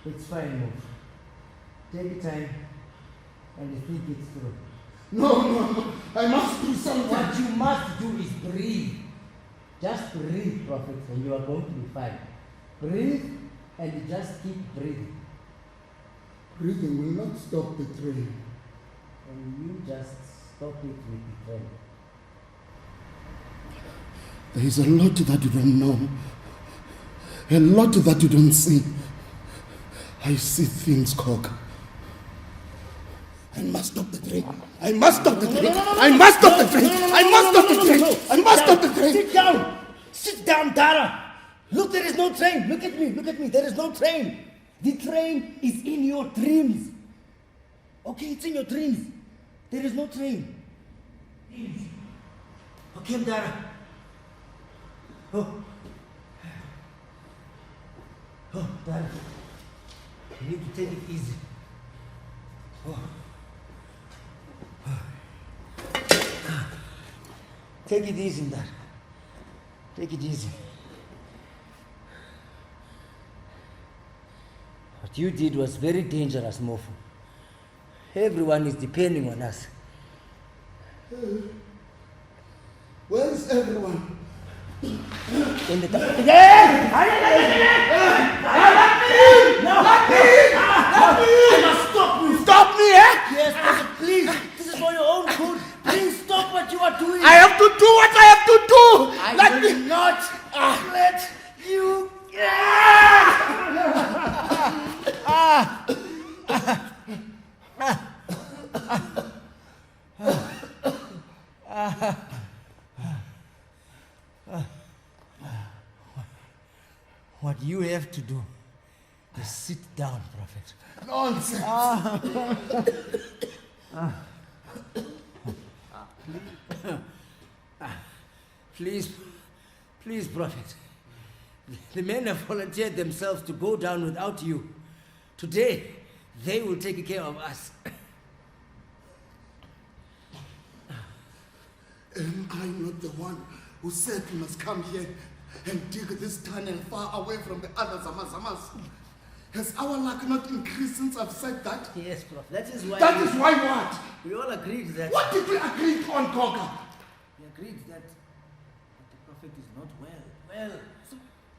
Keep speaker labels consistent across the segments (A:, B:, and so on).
A: It's fine, Mhofu. Take your time and the thing gets through.
B: No. I must do something.
A: What you must do is breathe. Just breathe, Prophet, and you are going to be fine. Breathe and just keep breathing.
B: Breathing will not stop the train.
A: And you just stop it with the train.
B: There is a lot that you don't know. A lot that you don't see. I see things, Cock. I must stop the train. I must stop the train. I must stop the train. I must stop the train. I must stop the train.
A: Sit down. Sit down, Dara. Look, there is no train. Look at me. Look at me. There is no train. The train is in your dreams. Okay, it's in your dreams. There is no train. Okay, Dara. Oh. Oh, Dara. You need to take it easy. Oh. Take it easy, Dara. Take it easy. What you did was very dangerous, Mhofu. Everyone is depending on us.
B: Where is everyone?
A: In the I must stop you.
B: Stop me, eh?
A: Yes, Prophet, please. This is for your own good. Please stop what you are doing.
B: I have to do what I have to do.
A: I will not let you. What you have to do is sit down, Prophet.
B: Nonsense.
A: Please, Prophet. The men have volunteered themselves to go down without you. Today, they will take care of us.
B: Am I not the one who said we must come here and dig this tunnel far away from the other zamas? Has our luck not increased since I've said that?
A: Yes, Prophet. That is why.
B: That is why what?
A: We all agreed that.
B: What did we agree on, Koga?
A: We agreed that the Prophet is not well.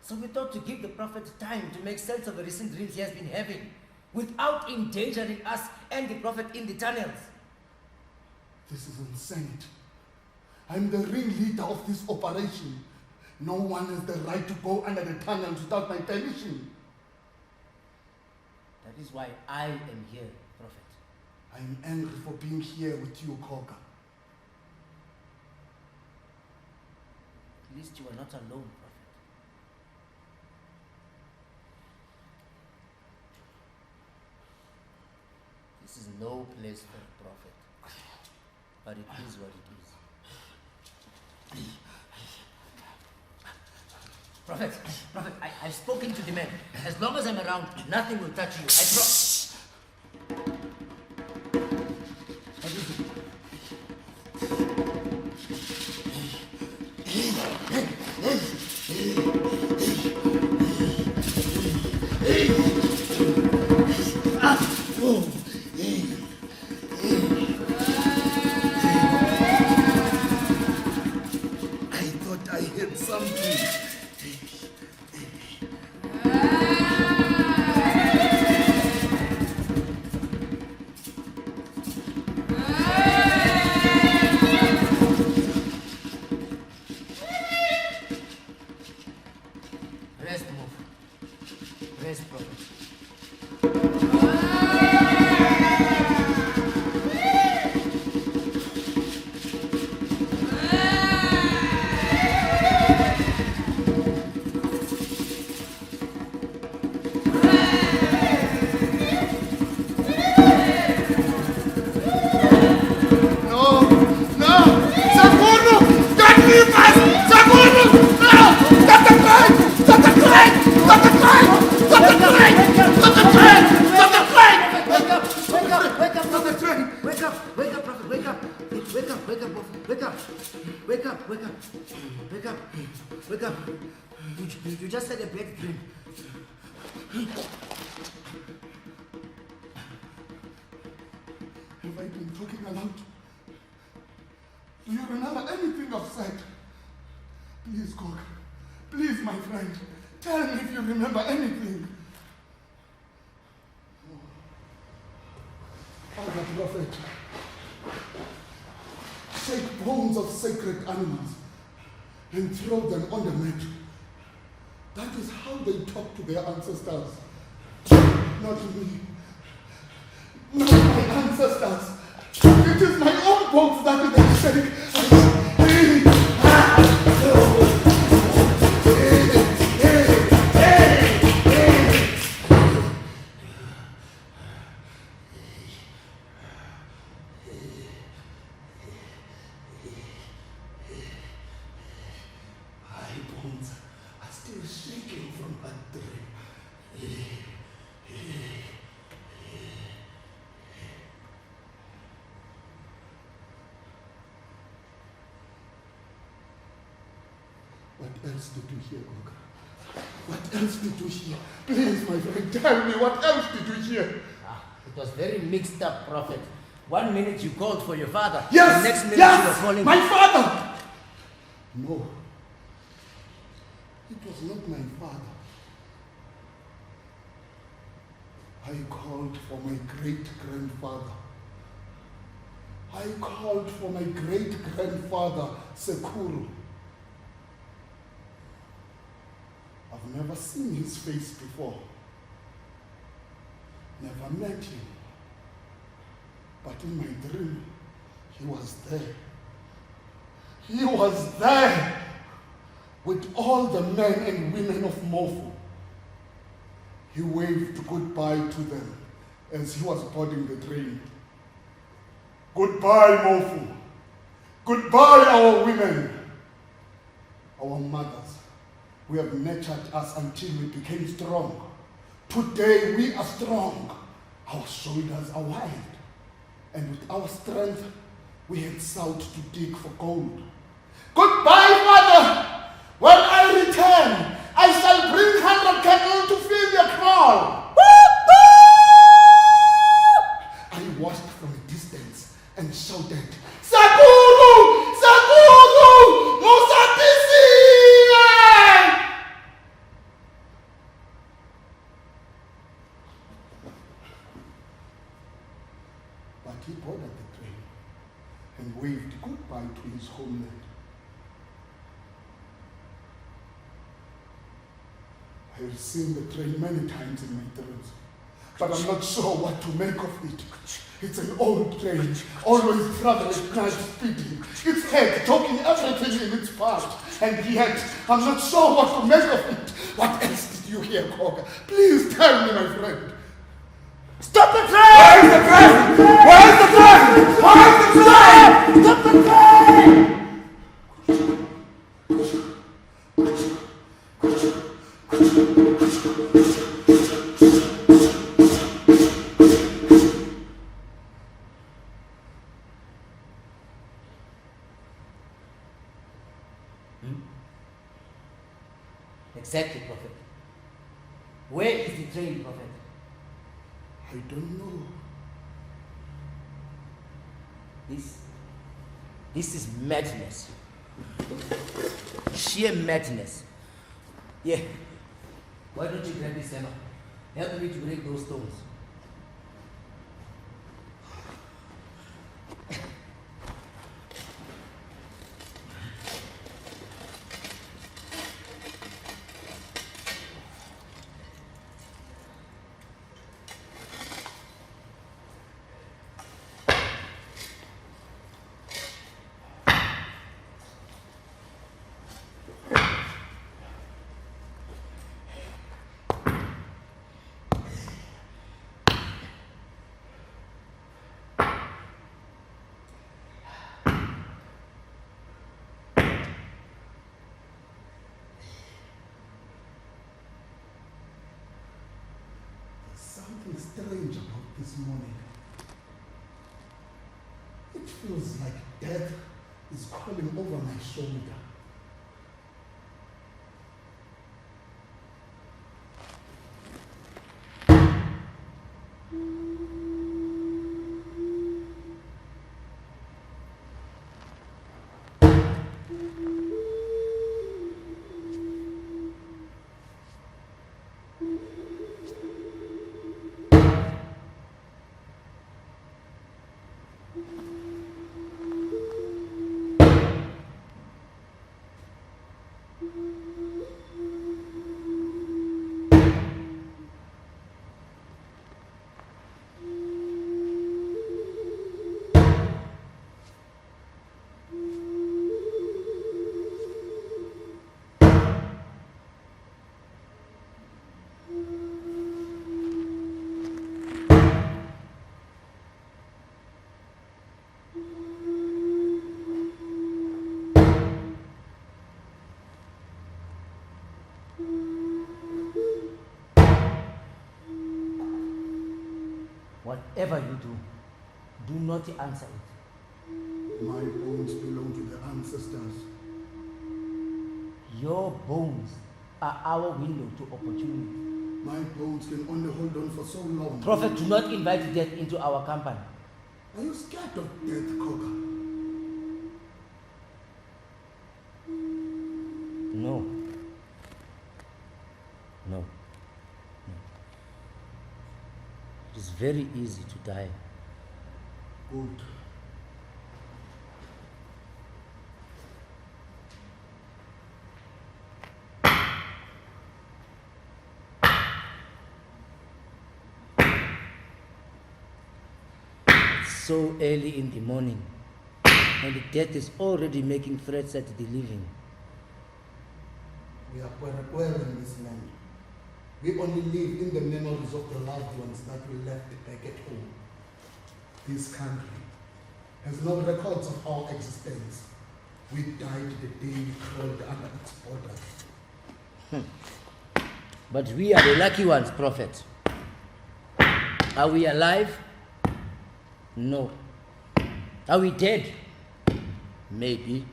A: So we thought to give the Prophet time to make sense of the recent dreams he has been having, without endangering us and the Prophet in the tunnels.
B: This is insanity. I'm the ringleader of this operation. No one has the right to go under the tunnels without my permission.
A: That is why I am here, Prophet.
B: I'm angry for being here with you, Koga.
A: At least you are not alone, Prophet. This is no place for a prophet. But it is what it is. Prophet, I've spoken to the men. As long as I'm around, nothing will touch you. What is it?
B: I thought I heard something.
A: Rest, Mhofu. Rest, Prophet. Wake up. You just had a bad dream.
B: Have I been talking aloud? Do you remember anything I've said? Please, Koga. Please, my friend. Tell me if you remember anything. Father Prophet, take bones of sacred animals and throw them on the mat. That is how they talk to their ancestors. Not me. Not my ancestors. It is my own bones that they shake. What else did you hear, Goga? What else did you hear? Please, my friend, tell me, what else did you hear?
A: It was very mixed up, Prophet. 1 minute you called for your father.
B: Yes,
A: the next minute
B: yes,
A: you were calling
B: my father! No, it was not my father. I called for my great-grandfather. I called for my great-grandfather, Sekuru. I've never seen his face before. Never met him. But in my dream, he was there. He was there with all the men and women of Mhofu. He waved goodbye to them as he was boarding the train. Goodbye, Mhofu. Goodbye, our women. Our mothers, we have nurtured us until we became strong. Today we are strong. Our shoulders are wide. And with our strength, we head south to dig for gold. Goodbye, Father! When I return, I shall bring 100 cattle to fill your kraal. I watched from a distance and shouted, Sakuru! Sakuru! Musatisi! But he boarded the train and waved goodbye to his homeland. I have seen the train many times in my dreams, but I'm not sure what to make of it. It's an old train, always traveling at night speeding. Its head talking everything in its path, and yet I'm not sure what to make of it. What else did you hear, Koga? Please tell me, my friend.
A: Stop the train!
B: Where's the train? Where's the train? Where's the train?
A: Stop the train! Exactly, Prophet. Where is the train, Prophet?
B: I don't know.
A: This is madness. Sheer madness. Yeah. Why don't you grab this hammer? Help me to break those stones.
B: Something strange about this morning. It feels like death is calling over my shoulder.
A: whatever you do not answer it.
B: My bones belong to the ancestors.
A: Your bones are our window to opportunity.
B: My bones can only hold on for so long.
A: Prophet, do not invite death into our company.
B: Are you scared of death, Koga?
A: No. It is very easy to die.
B: Good.
A: So early in the morning, and the death is already making threats at the living.
B: We are Kwere in this land. We only live in the memories of the loved ones that we left back at home. This country has no records of our existence. We died the day we crawled under its borders.
A: But we are the lucky ones, Prophet. Are we alive? No. Are we dead? Maybe.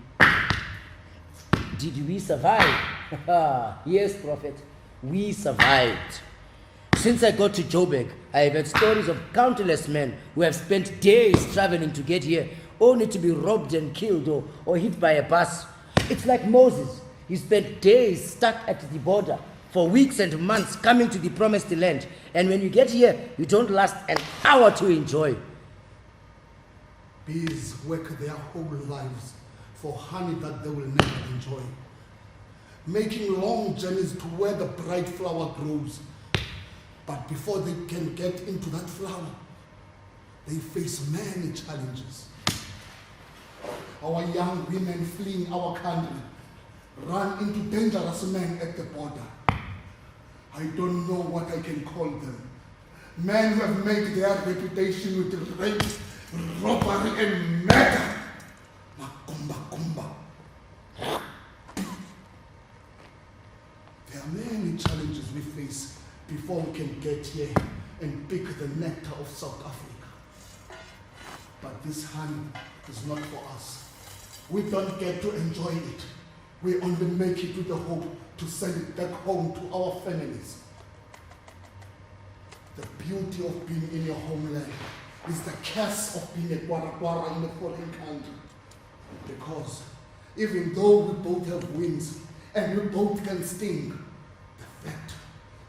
A: Did we survive? Yes, Prophet. We survived. Since I got to Joburg, I have heard stories of countless men who have spent days traveling to get here, only to be robbed and killed or hit by a bus. It's like Moses. He spent days stuck at the border for weeks and months coming to the promised land. And when you get here, you don't last an hour to enjoy.
B: Bees work their whole lives for honey that they will never enjoy, making long journeys to where the bright flower grows. But before they can get into that flower, they face many challenges. Our young women fleeing our country run into dangerous men at the border. I don't know what I can call them. Men who have made their reputation with rape, robbery, and murder. Makumba. There are many challenges we face before we can get here and pick the nectar of South Africa. But this honey is not for us. We don't get to enjoy it. We only make it with the hope to send it back home to our families. The beauty of being in your homeland is the curse of being a Kwara in a foreign country. Because even though we both have wings and we both can sting,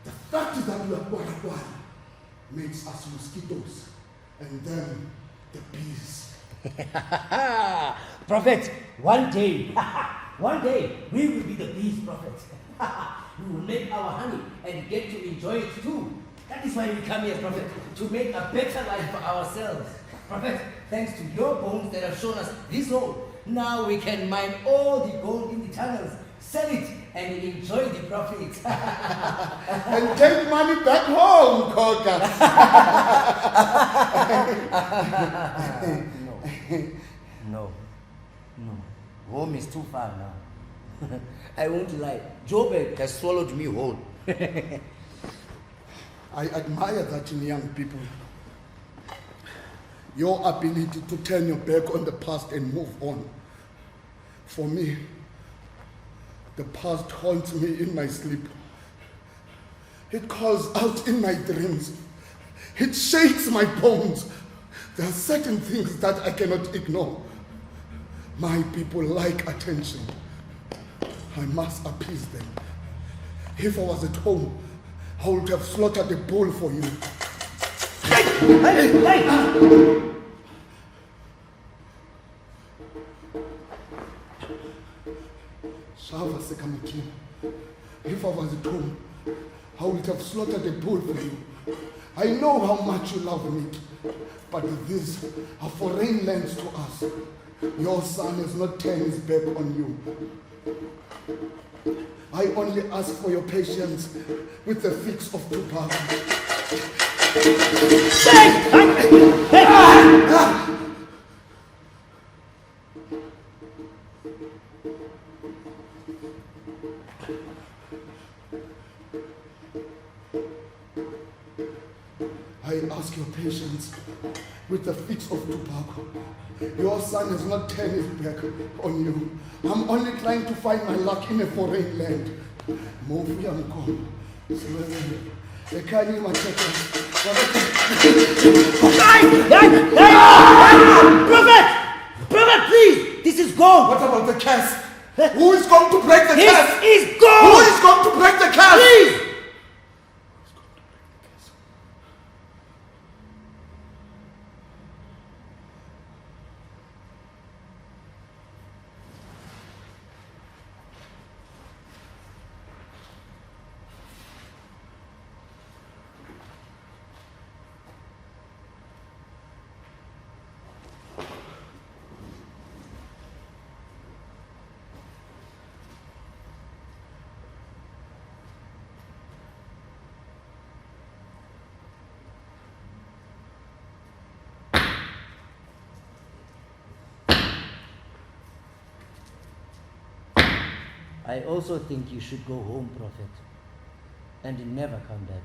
B: the fact is that we are Kwara makes us mosquitoes and then the bees.
A: Prophet, one day we will be the bees, Prophet. We will make our honey and get to enjoy it too. That is why we come here, Prophet, to make a better life for ourselves. Prophet, thanks to your bones that have shown us this hole, now we can mine all the gold in the tunnels, sell it, and enjoy the profits.
B: And take money back home, Koga.
A: No. Home is too far now. I won't lie. Joburg has swallowed me whole.
B: I admire that in young people. Your ability to turn your back on the past and move on. For me, the past haunts me in my sleep. It calls out in my dreams. It shakes my bones. There are certain things that I cannot ignore. My people like attention. I must appease them. If I was at home, I would have slaughtered a bull for you.
A: Hey!
B: If I was at home, I would have slaughtered a bull for you. I know how much you love me, but these are foreign lands to us. Your son has not turned his back on you. I only ask for your patience with the fix of Tupac. I I ask your patience with the fits of tobacco. Your son has not turned his back on you. I'm only trying to find my luck in a foreign land. Mhofu yamkhona. Ekhaya imatheka.
A: Prophet! Prophet, please! This is gold!
B: What about the curse? Who is going to break the curse?
A: This is gold!
B: Who is going to break the curse?
A: Please! I also think you should go home, Prophet, and never come back.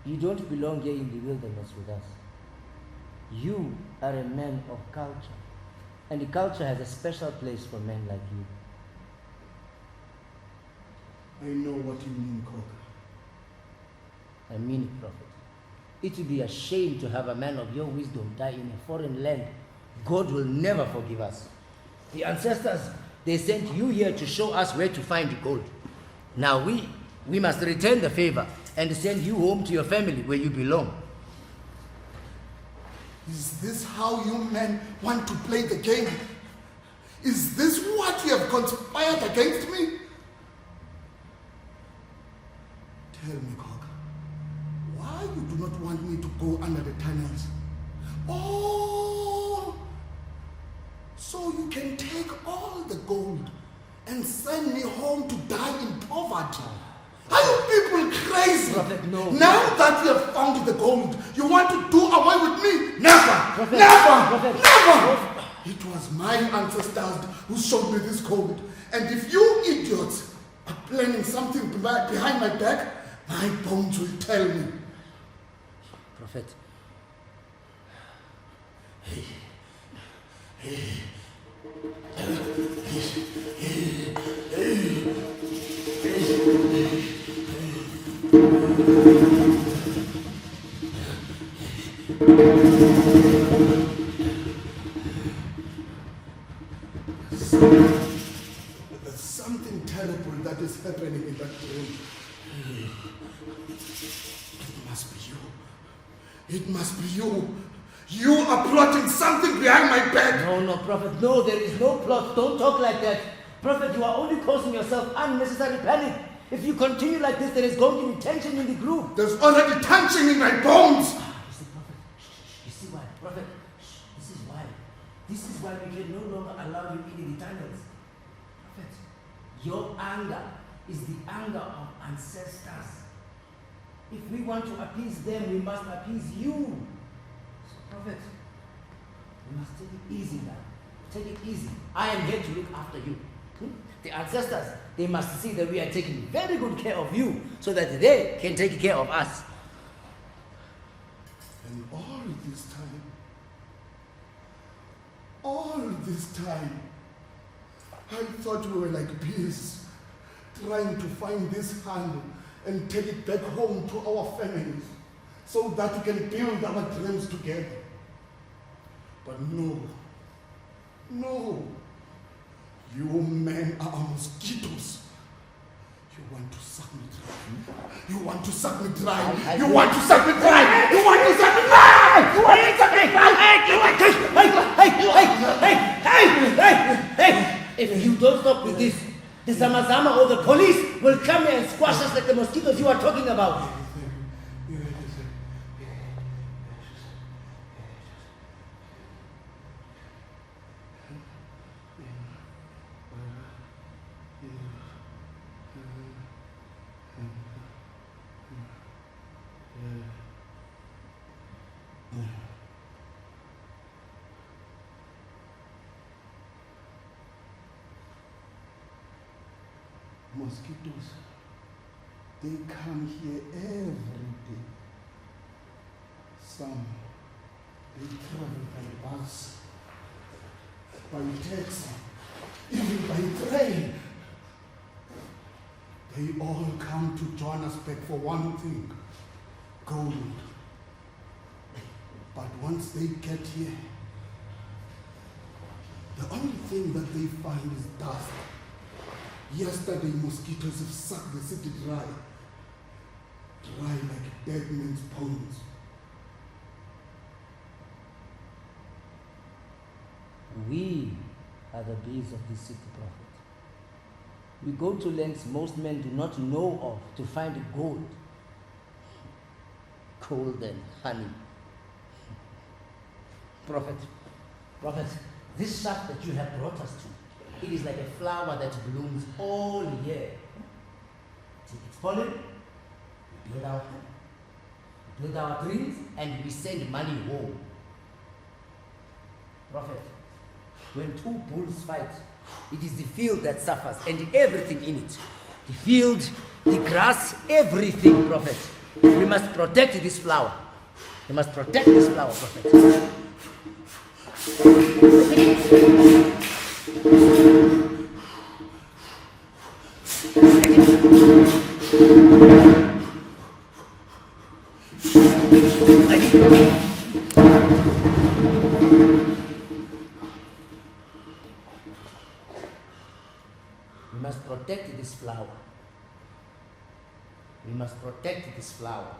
A: You don't belong here in the wilderness with us. You are a man of culture, and the culture has a special place for men like you.
B: I know what you mean, Koga.
A: I mean it, Prophet. It would be a shame to have a man of your wisdom die in a foreign land. God will never forgive us. The ancestors, they sent you here to show us where to find the gold. Now we must return the favor and send you home to your family where you belong.
B: Is this how you men want to play the game? Is this what you have conspired against me? Tell me, Koga, why you do not want me to go under the tunnels? Oh, so you can take all the gold and send me home to die in poverty. Are you people crazy?
A: Prophet, no.
B: Now that you have found the gold, you want to do away with me? Never!
A: Prophet,
B: Never!
A: Prophet,
B: Never! It was my ancestors who showed me this gold. And if you idiots are planning something behind my back, my bones will tell me.
A: Prophet.
B: There's something terrible that is happening in that room. It must be you. It must be you. You are plotting something behind my back.
A: No, Prophet, no, there is no plot. Don't talk like that. Prophet, you are only causing yourself unnecessary panic. If you continue like this, there is going to be tension in the group.
B: There's already tension in my bones.
A: You see, Prophet, you see why? Prophet, this is why. This is why we can no longer allow you in the tunnels. Prophet, your anger is the anger of ancestors. If we want to appease them, we must appease you. So, Prophet, you must take it easy now. Take it easy. I am here to look after you. The ancestors, they must see that we are taking very good care of you so that they can take care of us.
B: And all this time, I thought we were like bees, trying to find this hand and take it back home to our families so that we can build our dreams together. But no, you men are mosquitoes. You want to suck me dry. You want to suck me dry. You want to suck me dry. You want to suck me dry. You want to suck me dry.
A: Hey! If you don't stop with this, the zama or the police will come here and squash us like the mosquitoes you are talking about.
B: Mosquitoes, they come here every day. Some, they travel by bus, by taxi, even by train. They all come to Johannesburg for one thing, gold. But once they get here, the only thing that they find is dust. Yesterday, mosquitoes have sucked the city dry like dead men's bones.
A: We are the bees of this city, Prophet. We go to lengths most men do not know of to find gold. Gold and honey. Prophet, this shaft that you have brought us to, it is like a flower that blooms all year. Take its pollen, we build our home, we build our dreams, and we send money home. Prophet, when two bulls fight, it is the field that suffers and everything in it. The field, the grass, everything, Prophet. We must protect this flower. We must protect this flower, Prophet. We must protect this flower. We must protect this flower.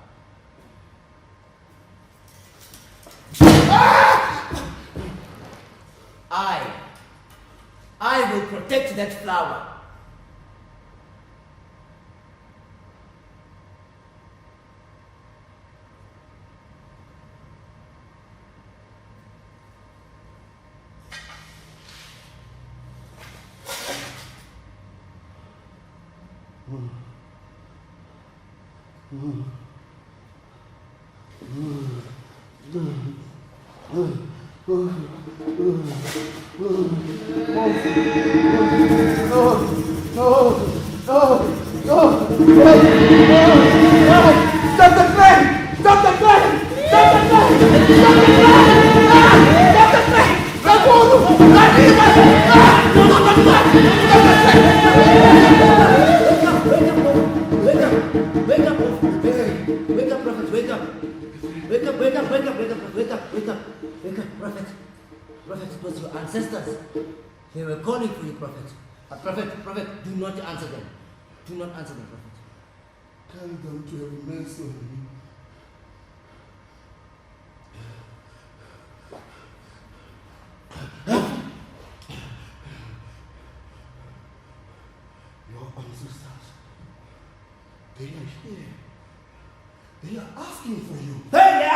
A: I will protect that flower. Prophet, it was your ancestors. They were calling for you, Prophet. But Prophet, do not answer them. Do not answer them, Prophet.
B: Tell them to have mercy on me. Your ancestors, they are here. They are asking for you.
A: Hey,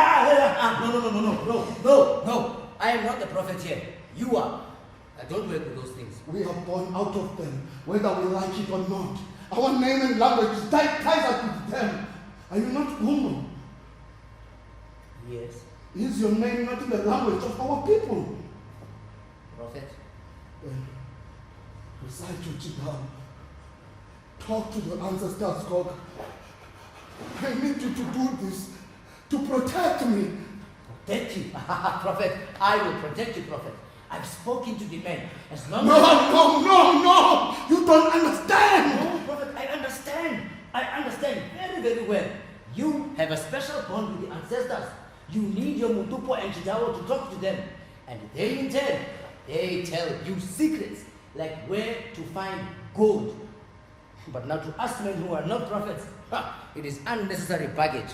A: no. I am not the prophet here. You are. I don't work with those things.
B: We are born out of them, whether we like it or not. Our name and language ties us with them. Are you not human?
A: Yes.
B: Is your name not in the language of our people?
A: Prophet?
B: Then recite your Chidam. Talk to the ancestors, God. I need you to do this to protect me.
A: Protect you? Prophet, I will protect you, Prophet. I've spoken to the men. As long
B: No! You don't understand!
A: No, Prophet, I understand. I understand very, very well. You have a special bond with the ancestors. You need your Mutupo and Chidawo to talk to them. And they in turn, they tell you secrets, like where to find gold. But now to us men who are not prophets, it is unnecessary baggage.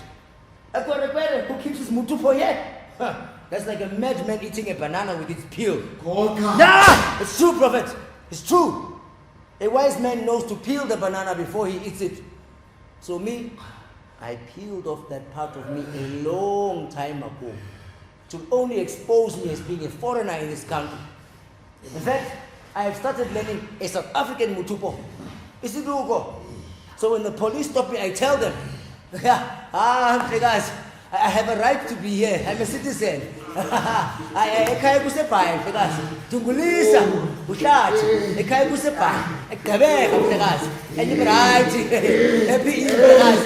A: Who keeps his Mutupo yet? That's like a madman eating a banana with its peel. Nah! It's true, Prophet. It's true. A wise man knows to peel the banana before he eats it. So me, I peeled off that part of me a long time ago to only expose me as being a foreigner in this country. In fact, I have started learning a South African Mutupo. Isiduko. So when the police stop me, I tell them, guys, I have a right to be here. I'm a citizen. I can't go to guys. Tungulisa, Bushachi, I can't go to guys. And you're right. Happy guys.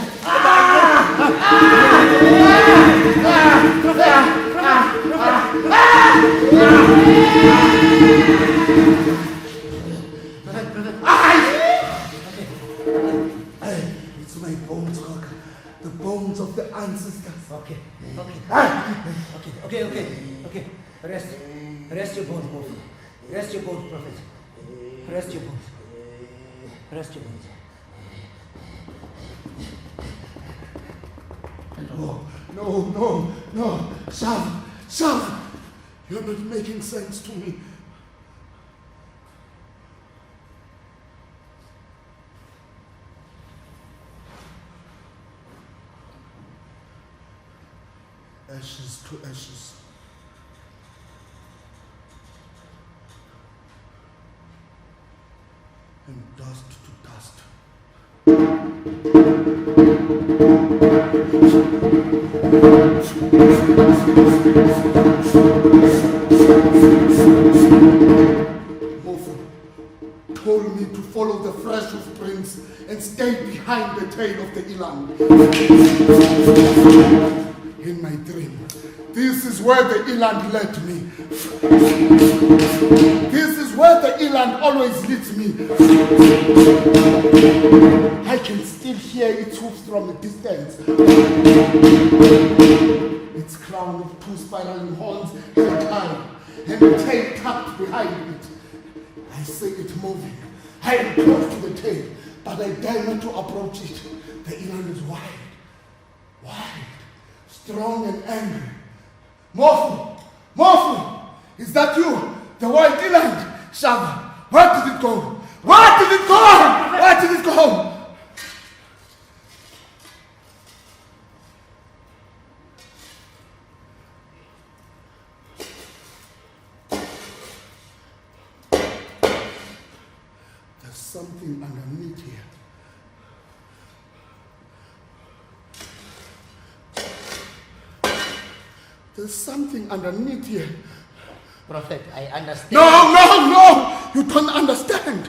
B: It's my bones, Cocker. The bones of the ancestors.
A: Okay. Rest your bones, Mhofu. Rest your bones, Prophet. Rest your bones. Rest your bones.
B: No. Shove. You're not making sense to me. Ashes to ashes. And dust to dust. Mhofu told me to follow the fresh hoof prints and stay behind the tail of the eland. In my dream, this is where the eland led me. This is where the eland always leads me. I can still hear its hoofs from a distance. Its crown of two spiraling horns held high, and the tail tucked behind it. I see it moving. I am close to the tail, but I dare not to approach it. The eland is wide, strong and angry. Mhofu! Is that you? The white eland? Shava, where did it go? Where did it go? There's something underneath here. There's something underneath here.
A: Prophet, I understand.
B: No! You don't understand.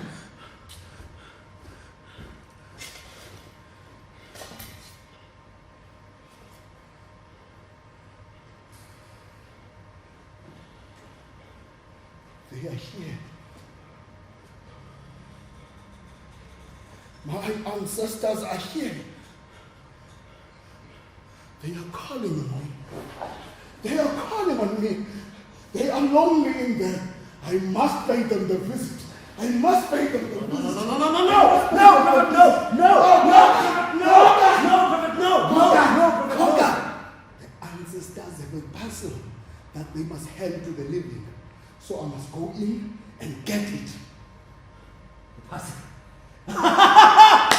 B: They are here. My ancestors are here. They are calling on me. They are calling on me. They are lonely in there. I must pay them the visit.
A: No, Prophet, no.
B: The ancestors have a parcel that they must hand to the living. So I must go in and get it.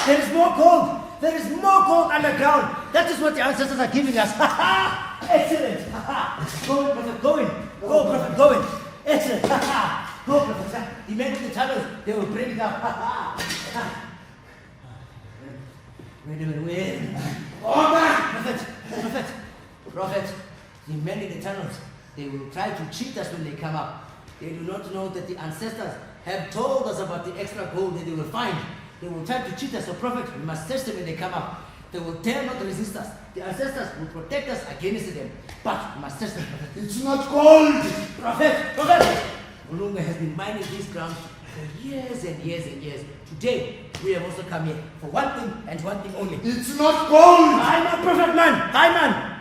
A: There is more gold. There is more gold underground. That is what the ancestors are giving us. Excellent. Go in, Prophet, go in. Go, Prophet, go in. Excellent. Go, Prophet. The men in the tunnels, they will bring it up. Wait a minute. Prophet, the men in the tunnels, they will try to cheat us when they come up. They do not know that the ancestors have told us about the extra gold that they will find. They will try to cheat us. So, Prophet, we must test them when they come up. They will dare not resist us. The ancestors will protect us against them. But we must test them, Prophet.
B: It's not gold!
A: Prophet! Olunga has been mining these grounds for years and years and years. Today, we have also come here for one thing and one thing only.
B: It's not gold!
A: I'm a prophet man!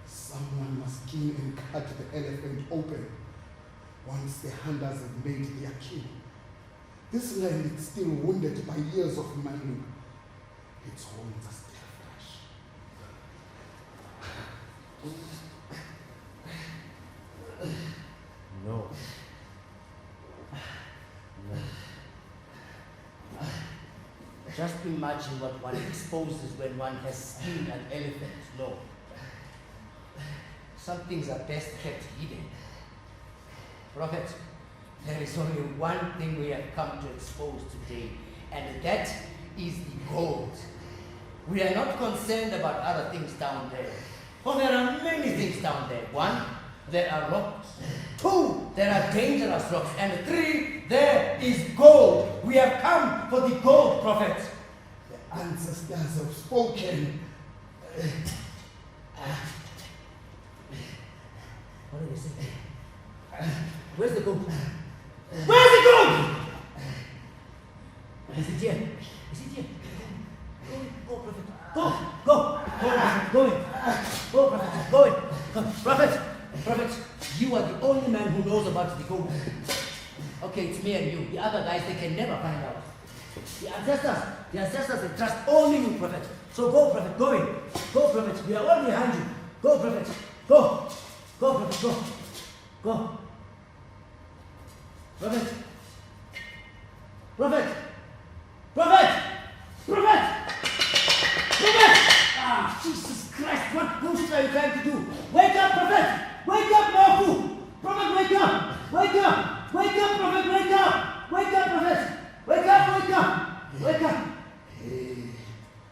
B: Someone must kill and cut the elephant open once the hunters have made their kill. This land is still wounded by years of mining. Its horns are still fresh.
A: No. Just imagine what one exposes when one has skinned an elephant. No. Some things are best kept hidden. Prophet, there is only one thing we have come to expose today, and that is the gold. We are not concerned about other things down there. For there are many things down there. 1, there are rocks. 2, there are dangerous rocks. And 3, there is gold. We have come for the gold, Prophet.
B: The ancestors have spoken.
A: What do they say? goat? Where's the goat? Is it here? Is it here? Go, Prophet. Go, Prophet. Go in. Go, Prophet. Go in. Come, Prophet, you are the only man who knows about the goat. Okay, it's me and you. The other guys, they can never find out. The ancestors, they trust only you, Prophet. So go, Prophet, go in. Go, Prophet. We are all behind you. Go, Prophet. Go. Go, Prophet, go. Go. Prophet. Prophet. Prophet. Prophet. Prophet. Ah, Jesus Christ, what bullshit are you trying to do? Wake up, Prophet. Wake up, Mhofu. Prophet, wake up. Wake up. Wake up, Prophet, wake up. Wake up, Prophet. Wake up, wake up. Wake up.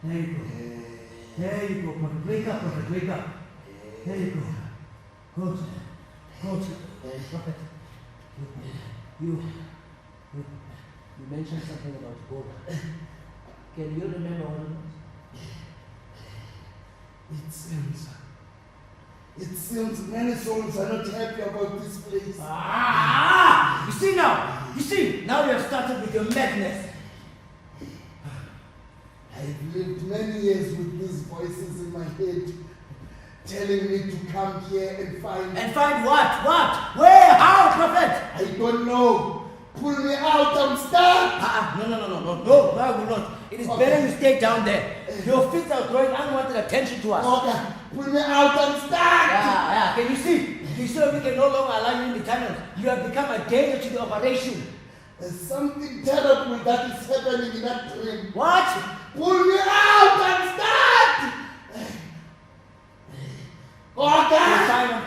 A: There you go. There you go, Prophet. Wake up, Prophet, wake up. There you go. Go, Prophet. You mentioned something about gold. Can you remember what
B: It seems many souls are not happy about this place.
A: Ah! You see now? Now you have started with your madness.
B: I've lived many years with these voices in my head, telling me to come here and find...
A: And find what? What? Where? How, Prophet?
B: I don't know. Pull me out, I'm stuck.
A: No, I will not. It is better you stay down there. Your feet are drawing unwanted attention to us.
B: Okay, pull me out, I'm stuck.
A: Yeah. Can you see? You see we can no longer allow you in the tunnels. You have become a danger to the operation.
B: There's something terrible that is happening in that dream.
A: What?
B: Pull me out, I'm stuck. Okay.
A: Fine, I'm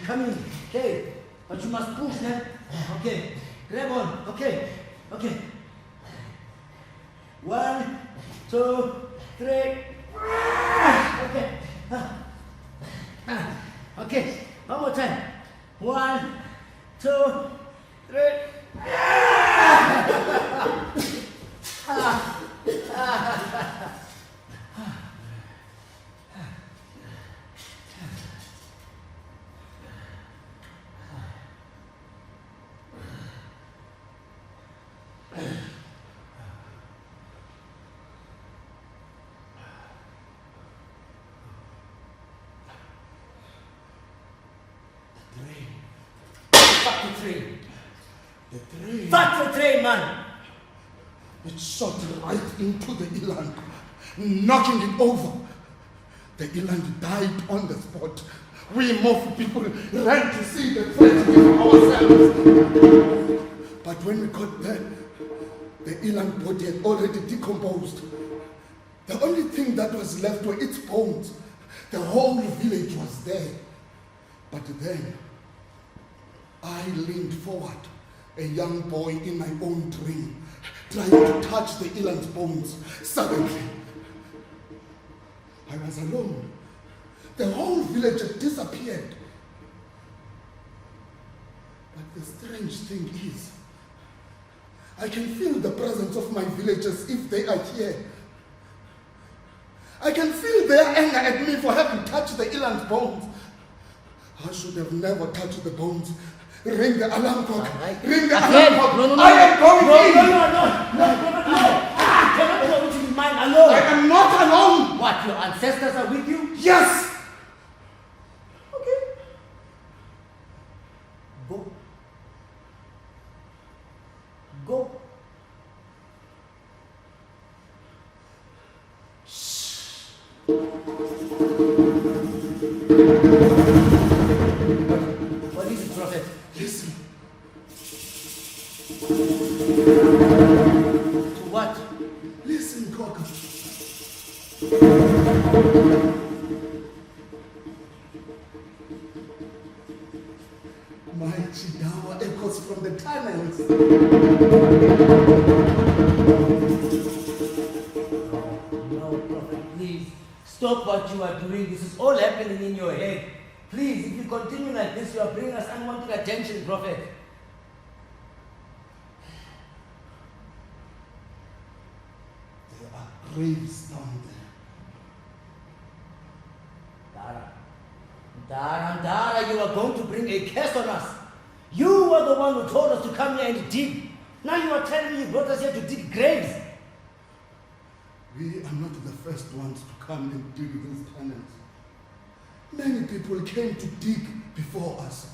A: coming. Okay. But you must push them. Okay. Grab on. Okay. 1, 2, 3. Okay. Okay. One more time. 1, 2, 3. Fuck the train, man!
B: It shot right into the eland, knocking it over. The eland died on the spot. We Mhofu people ran to see the tragedy for ourselves. But when we got there, the eland body had already decomposed. The only thing that was left were its bones. The whole village was there. But then, I leaned forward, a young boy in my own dream, trying to touch the eland's bones. Suddenly, I was alone. The whole village had disappeared. But the strange thing is, I can feel the presence of my villagers if they are here. I can feel their anger at me for having touched the eland's bones. I should have never touched the bones. Ring the alarm clock. Ring the alarm clock.
A: No.
B: I am going in.
A: No. Cannot go into his mind alone.
B: I am not alone.
A: What, your ancestors are with you?
B: Yes.
A: Okay. Go. What is it, Prophet?
B: Listen.
A: To what?
B: Listen, Coca. My Chidawa echoes from the tunnels.
A: No, Prophet, please. Stop what you are doing. This is all happening in your head. Please, if you continue like this, you are bringing us unwanted attention, Prophet.
B: There are graves down there.
A: Dara, you are going to bring a curse on us. You were the one who told us to come here and dig. Now you are telling me you brought us here to dig graves.
B: We are not the first ones to come and dig these tunnels. Many people came to dig before us.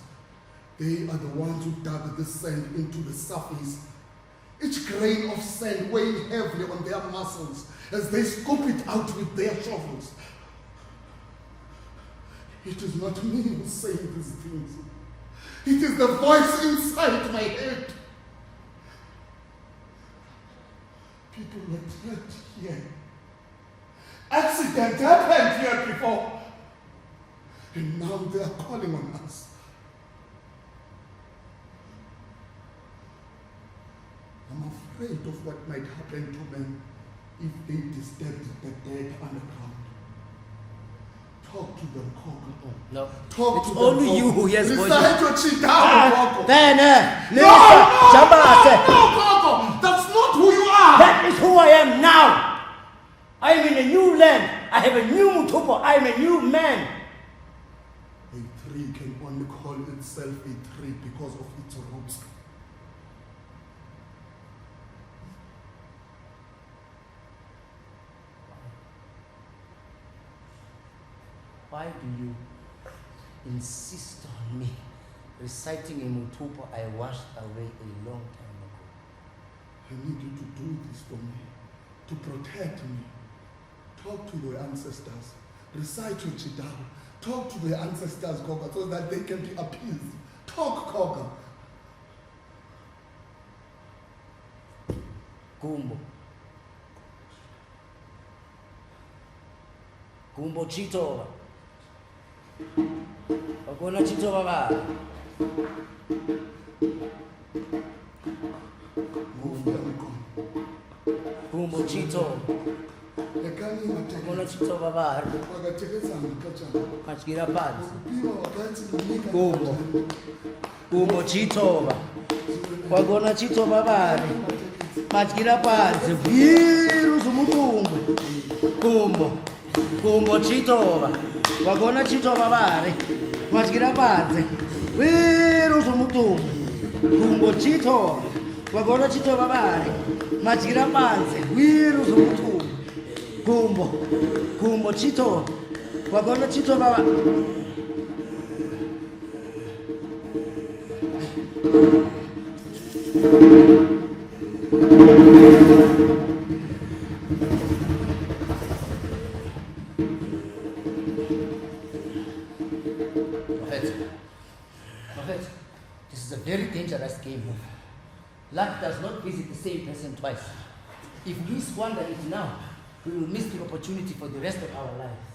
B: They are the ones who dug the sand into the surface. Each grain of sand weighing heavily on their muscles as they scoop it out with their shovels. It is not me who's saying these things. It is the voice inside my head. People were trapped here. Accident happened here before. And now they are calling on us. I'm afraid of what might happen to them if they disturb the dead underground. Talk to them, Koko.
A: No.
B: Talk
A: It's
B: to
A: only
B: them,
A: you who hears voices.
B: Recite your Chidao, Koko. Koko. That's not who you are.
A: That is who I am now. I am in a new land. I have a new Mhofu. I am a new man.
B: A tree can only call itself a tree because of its roots.
A: Why do you insist on me reciting a Mhofu I washed away a long time ago?
B: I need you to do this for me, to protect me. Talk to your ancestors. Recite your Chidao. Talk to the ancestors, Koga, so that they can be appeased. Talk, Koga.
A: Gumbo. Gumbo Chitova. Wakona Chitova ba. Gumbo Chitova. Wakona Chitova ba. Machira pads. Gumbo. Gumbo Chitova. Wakona Chitova ba. Machira pads. Virus mutumbu. Gumbo. Gumbo Chitova. Wakona Chitova ba. Machira pads. Virus mutumbu. Gumbo Chitova. Wakona Chitova ba. Machira pads. Virus mutumbu. Gumbo Chitova. Wakona Chitova ba. Prophet, this is a very dangerous game. Luck does not visit the same person twice. If we squander it now, we will miss the opportunity for the rest of our lives.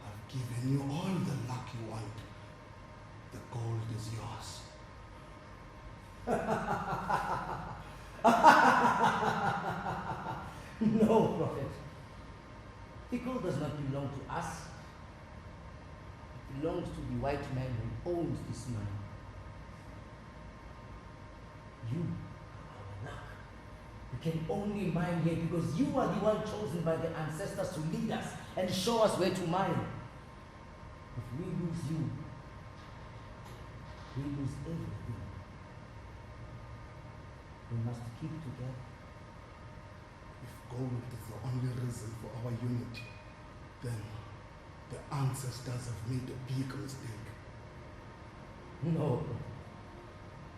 B: I've given you all the luck you want. The gold is yours.
A: No, Prophet. The gold does not belong to us. It belongs to the white man who owns this money. You are our luck. We can only mine here because you are the one chosen by the ancestors to lead us and show us where to mine. If we lose you, we lose everything. We must keep together.
B: If gold is the only reason for our unity, then the ancestors have made a big mistake.
A: No.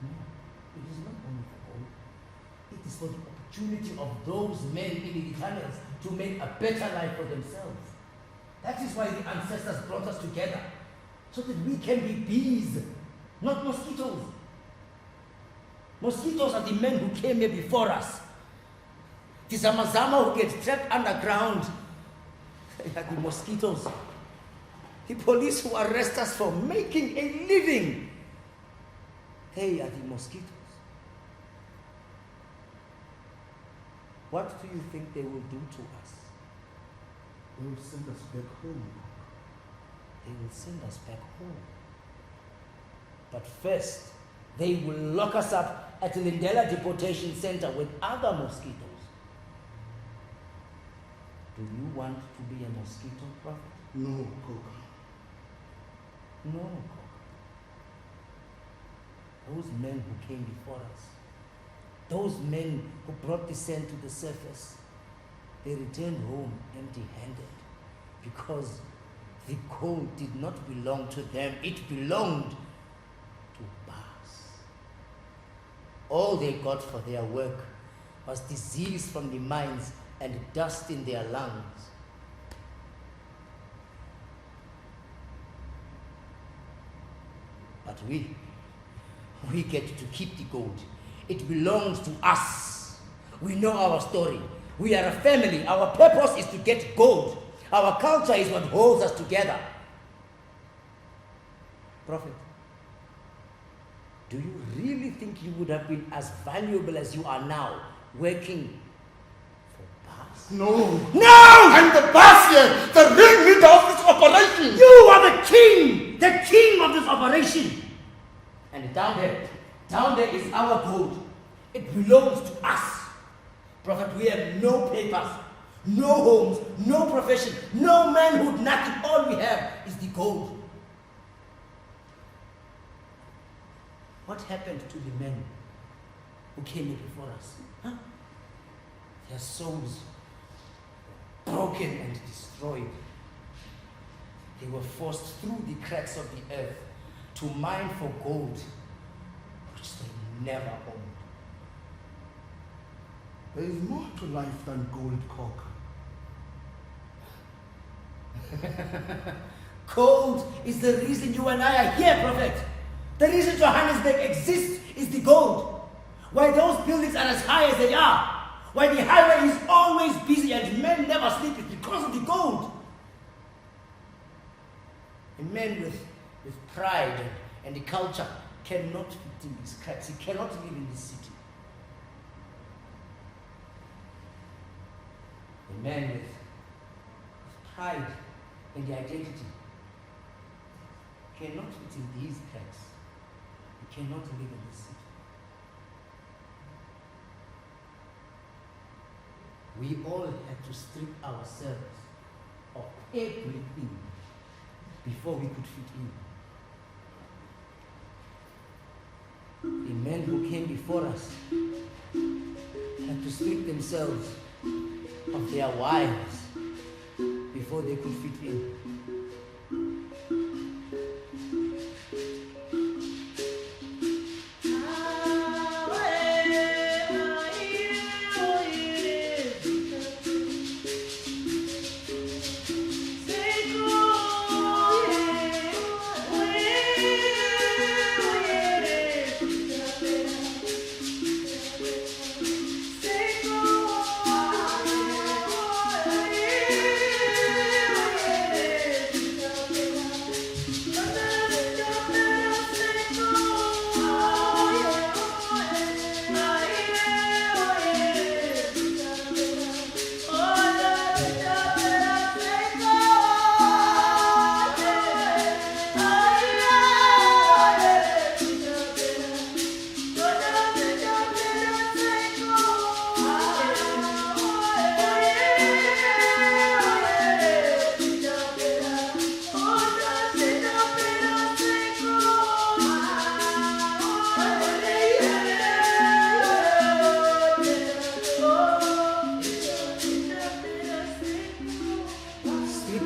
A: No. It is not only for gold. It is for the opportunity of those men in the tunnels to make a better life for themselves. That is why the ancestors brought us together, so that we can be bees, not mosquitoes. Mosquitoes are the men who came here before us. The zama who get trapped underground. They are the mosquitoes. The police who arrest us for making a living. They are the mosquitoes. What do you think they will do to us?
B: They will send us back home.
A: They will send us back home. But first, they will lock us up at the Lindela deportation center with other mosquitoes. Do you want to be a mosquito, Prophet?
B: No, Coca.
A: No, Coca. Those men who came before us, those men who brought the sand to the surface, they returned home empty-handed because the gold did not belong to them, it belonged to us. All they got for their work was disease from the mines and dust in their lungs. But we get to keep the gold. It belongs to us. We know our story. We are a family. Our purpose is to get gold. Our culture is what holds us together. Prophet, do you really think you would have been as valuable as you are now, working for Bas?
B: No.
A: No!
B: I'm the boss here, the ringleader of this operation.
A: You are the king of this operation. And down there is our gold. It belongs to us. Prophet, we have no papers, no homes, no profession, no manhood, nothing. All we have is the gold. What happened to the men who came here before us? Huh? Their souls broken and destroyed. They were forced through the cracks of the earth to mine for gold, which they never owned.
B: There is more to life than gold, Coca.
A: Gold is the reason you and I are here, Prophet. The reason Johannesburg exists is the gold. Why those buildings are as high as they are, why the highway is always busy and men never sleep, is because of the gold. A man with pride and the culture cannot fit in these cracks. He cannot live in this city. A man with pride and the identity cannot fit in these cracks. He cannot live in this city. We all had to strip ourselves of everything before we could fit in. The men who came before us had to strip themselves of their wives before they could fit in.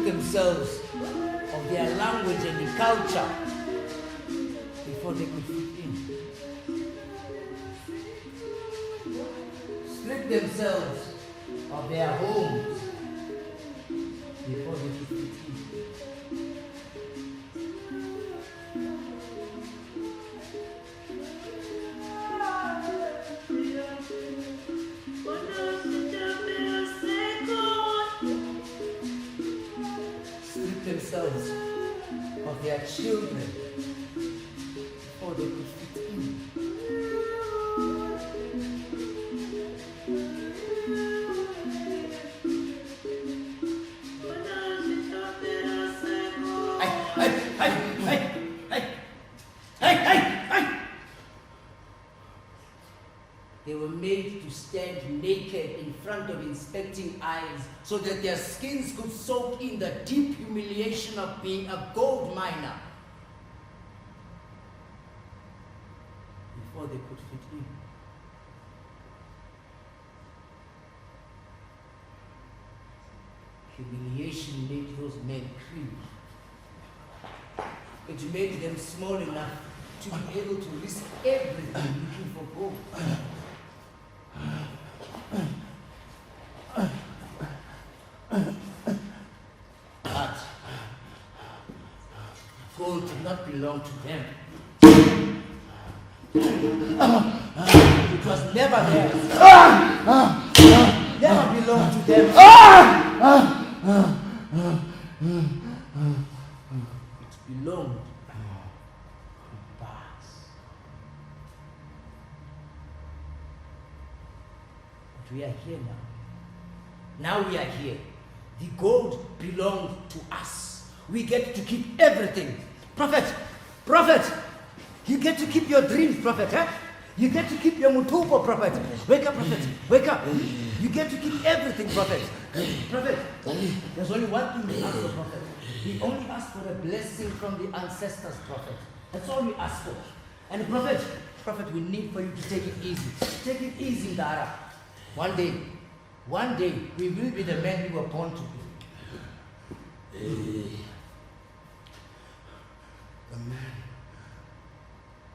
A: Themselves of their language and the culture before they could fit in. Strip themselves of their homes before they could fit in. Themselves of their children before they could fit in. They were made to stand naked in front of inspecting eyes so that their skins could soak in the deep humiliation of being a gold miner before they could fit in. Humiliation made those men cringe. It made them small enough to be able to risk everything looking for gold. But gold did not belong to them. It was never theirs. Never belonged to them. It belonged to us. But we are here now. Now we are here. The gold belonged to us. We get to keep everything. Prophet, you get to keep your dreams, prophet, eh? You get to keep your Mhofu, prophet. Wake up, prophet. Wake up. You get to keep everything, prophet. Prophet, there's only one thing we ask for, prophet. We only ask for a blessing from the ancestors, prophet. That's all we ask for. And prophet, we need for you to take it easy. Take it easy, Dara. One day, we will be the men we were born to be.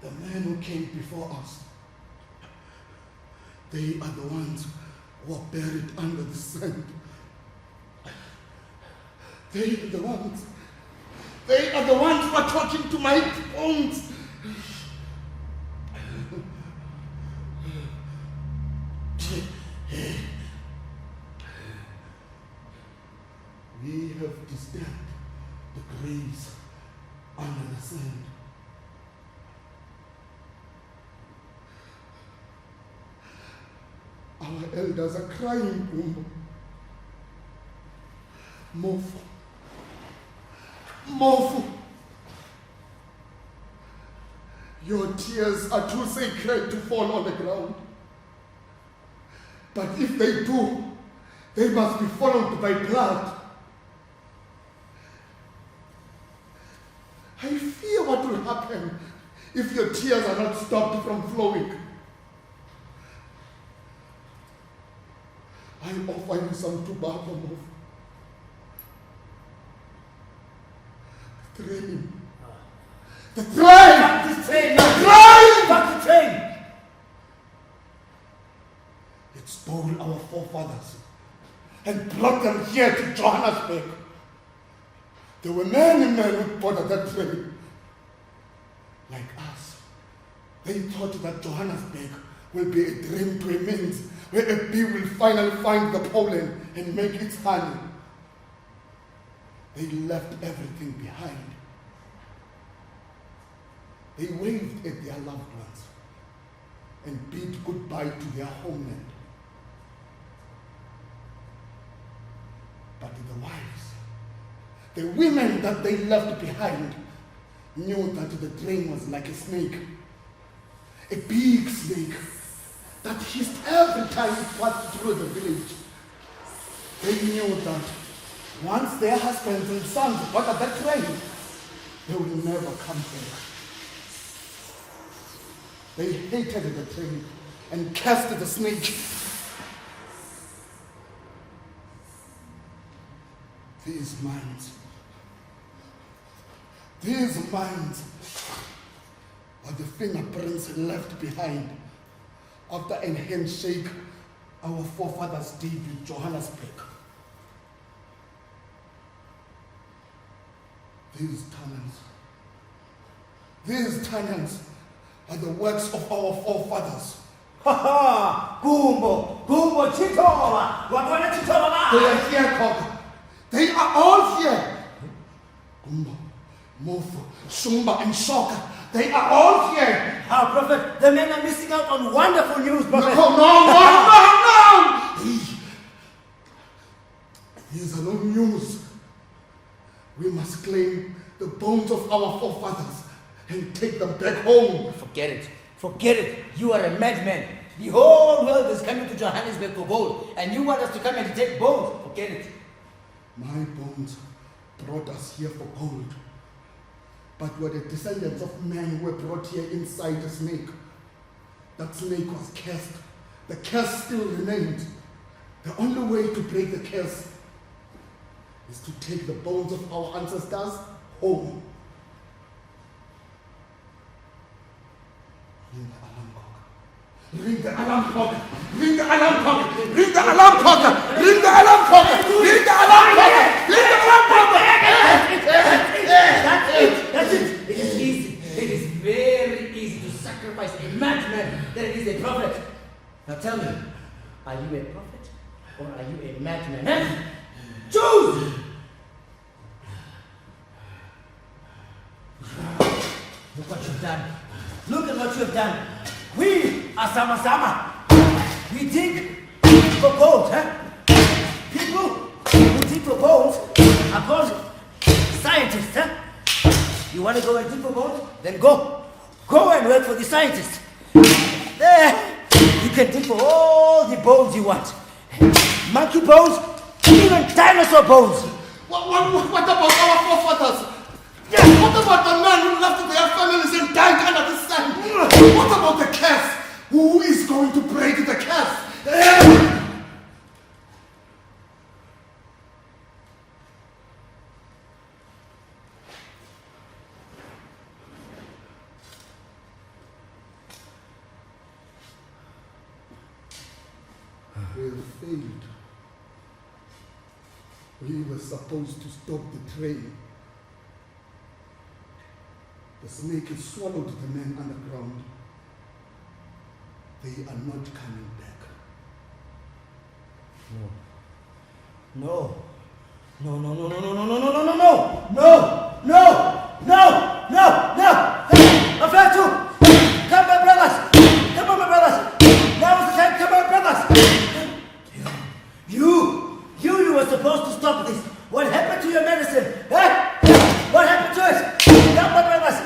B: The men who came before us, they are the ones who are buried under the sand. They are the ones who are talking to my bones. We have disturbed the graves under the sand. Our elders are crying, Gumbo. Mhofu. Your tears are too sacred to fall on the ground. But if they do, they must be followed by blood. I fear what will happen if your tears are not stopped from flowing. I offer you some tobacco, Mhofu. The train.
A: Back the train!
B: It stole our forefathers and brought them here to Johannesburg. There were many men who boarded that train. Like us. They thought that Johannesburg will be a dream to a means where a bee will finally find the pollen and make its honey. They left everything behind. They waved at their loved ones and bid goodbye to their homeland. But the wives, the women that they left behind, knew that the train was like a snake, a big snake that hissed every time it passed through the village. They knew that once their husbands and sons got on that train, they will never come back. They hated the train and cursed the snake. These minds are the fingerprints left behind after a handshake our forefathers did with Johannesburg. These tunnels are the works of our forefathers.
A: Gumbo, Chitova!
B: They are here, Kok. They are all here. Gumbo, Mhofu, Shumba, and Shoka. They are all here.
A: Prophet, the men are missing out on wonderful news, Prophet.
B: No. These are no news. We must claim the bones of our forefathers and take them back home.
A: Forget it. You are a madman. The whole world is coming to Johannesburg for gold, and you want us to come and take bones? Forget it.
B: My bones brought us here for gold. But we're the descendants of men who were brought here inside a snake. That snake was cursed. The curse still remained. The only way to break the curse is to take the bones of our ancestors home. Ring the alarm clock. Ring the alarm clock. Ring the alarm clock. Ring the alarm clock. Ring the alarm clock. Ring the alarm clock.
A: That's it. It is easy. It is very easy to sacrifice a madman that is a prophet. Now tell me, are you a prophet or are you a madman? Huh? Choose! Look what you've done. Look at what you've done. We are zama. We dig for gold, huh? People who dig for gold are called scientists, huh? You want to go and dig for gold? Then go. Go and work for the scientists. There, you can dig for all the bones you want. Monkey bones, even dinosaur bones.
B: What about our forefathers? What about the men who left their families and died under the sun? What about the curse? Who is going to break the curse? We have failed. We were supposed to stop the train. The snake has swallowed the men underground. They are not coming back.
A: No. Mhofu! Come my brothers! Come on, my brothers! Now is the time, come on, brothers! You were supposed to stop this. What happened to your medicine? Huh? What happened to it? Come on, brothers!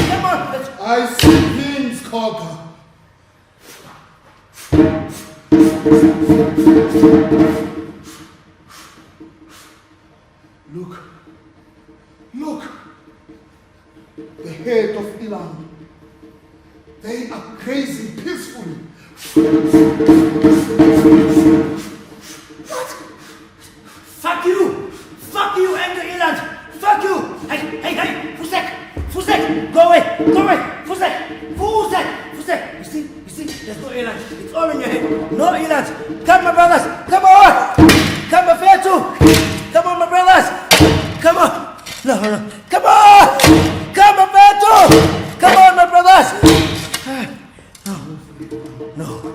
A: Come on!
B: I see things, Koga. Look. The head of Ilan. They are grazing peacefully. What?
A: Fuck you, angry Ilan! Fuck you! Hey, Fusek! Go away! Fusek! You see, there's no Ilan. It's all in your head. No Ilan. Come, my brothers! Come on! Come, Mhofu! Come on, my brothers! Come on! No. Come on! Come, Mhofu! Come on, my brothers! No.